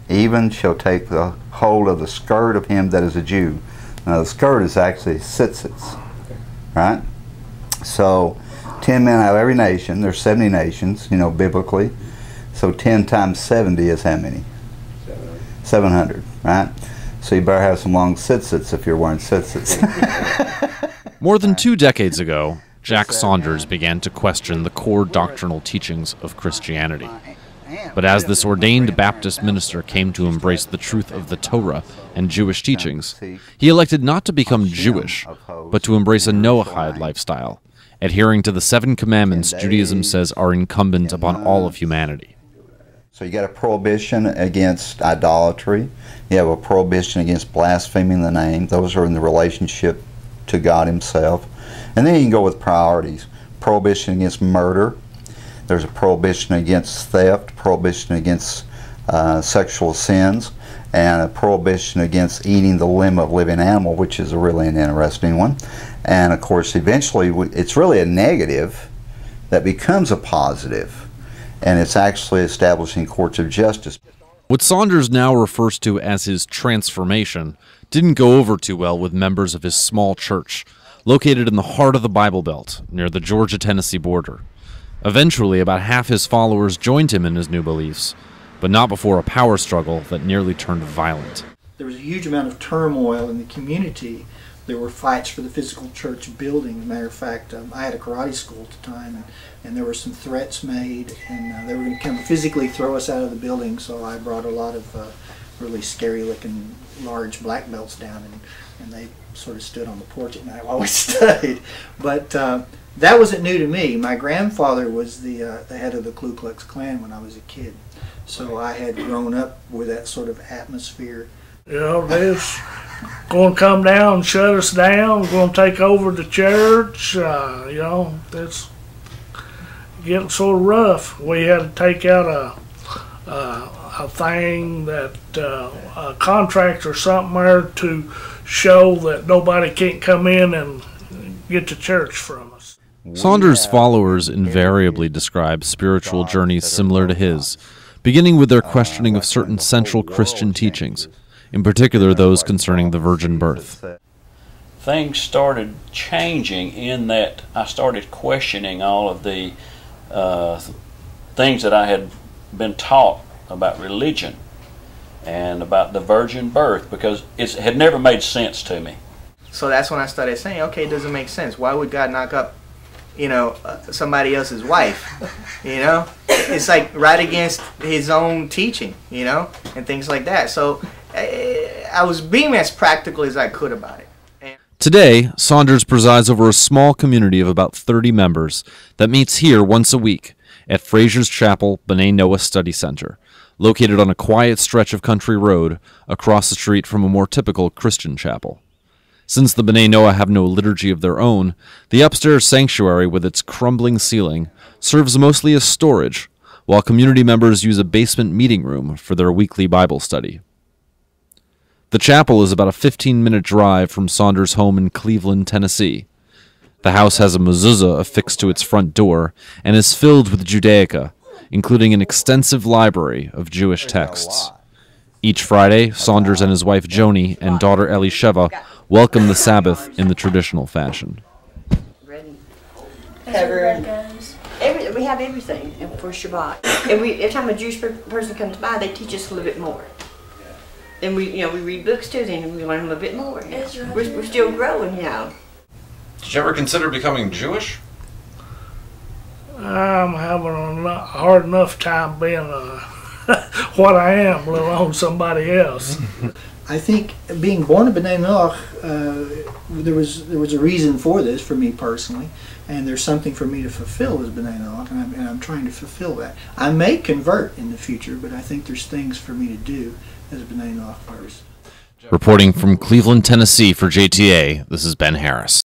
even shall take the hold of the skirt of him that is a Jew. Now the skirt is actually tzitzits, right? So 10 men out of every nation. There's 70 nations, you know, biblically. So 10 times 70 is how many? 700, right? So you better have some long tzitzits if you're wearing tzitzits. More than 2 decades ago, Jack Saunders began to question the core doctrinal teachings of Christianity. But as this ordained Baptist minister came to embrace the truth of the Torah and Jewish teachings, he elected not to become Jewish, but to embrace a Noahide lifestyle, adhering to the 7 commandments Judaism says are incumbent upon all of humanity. So you got a prohibition against idolatry, you have a prohibition against blaspheming the name. Those are in the relationship to God himself. And then you can go with priorities. Prohibition against murder. There's a prohibition against theft, prohibition against sexual sins, and a prohibition against eating the limb of living animal, which is really an interesting one. And of course, eventually, it's really a negative that becomes a positive, and it's actually establishing courts of justice. What Saunders now refers to as his transformation didn't go over too well with members of his small church, located in the heart of the Bible Belt, near the Georgia-Tennessee border. Eventually, about half his followers joined him in his new beliefs, but not before a power struggle that nearly turned violent. There was a huge amount of turmoil in the community. There were fights for the physical church building. As a matter of fact, I had a karate school at the time, and there were some threats made, and they were going to come physically throw us out of the building, so I brought a lot of really scary-looking large black belts down, and they sort of stood on the porch at night while we studied. But that wasn't new to me. My grandfather was the head of the Ku Klux Klan when I was a kid, so I had grown up with that sort of atmosphere. You know, they're going to come down and shut us down, going to take over the church. You know, it's getting sort of rough. We had to take out a thing that a contract or something there to show that nobody can't come in and get the church from us. Saunders' followers invariably describe spiritual journeys similar to his, beginning with their questioning of certain central Christian teachings, in particular those concerning the virgin birth. Things started changing in that I started questioning all of the things that I had been taught about religion and about the virgin birth, because it had never made sense to me. So that's when I started saying, okay, it doesn't make sense. Why would God knock up, you know, somebody else's wife? You know, it's like right against his own teaching, you know, and things like that. So I was being as practical as I could about it. Today, Saunders presides over a small community of about 30 members that meets here once a week at Fraser's Chapel B'nai Noah Study Center, located on a quiet stretch of country road across the street from a more typical Christian chapel. Since the B'nai Noah have no liturgy of their own, the upstairs sanctuary with its crumbling ceiling serves mostly as storage, while community members use a basement meeting room for their weekly Bible study. The chapel is about a 15-minute drive from Saunders' home in Cleveland, Tennessee. The house has a mezuzah affixed to its front door and is filled with Judaica, including an extensive library of Jewish texts. Each Friday, Saunders and his wife Joni and daughter Elisheva welcome the Sabbath in the traditional fashion. We have everything for Shabbat. And every time a Jewish person comes by, they teach us a little bit more. And we read books too, then we learn a little bit more. We're still growing, you know. Did you ever consider becoming Jewish? I'm having a hard enough time being what I am, let alone somebody else. I think being born a B'nai Noach, there was a reason for this for me personally, and there's something for me to fulfill as B'nai Noach, and I'm trying to fulfill that. I may convert in the future, but I think there's things for me to do as a B'nai Noach first. Reporting from Cleveland, Tennessee for JTA, this is Ben Harris.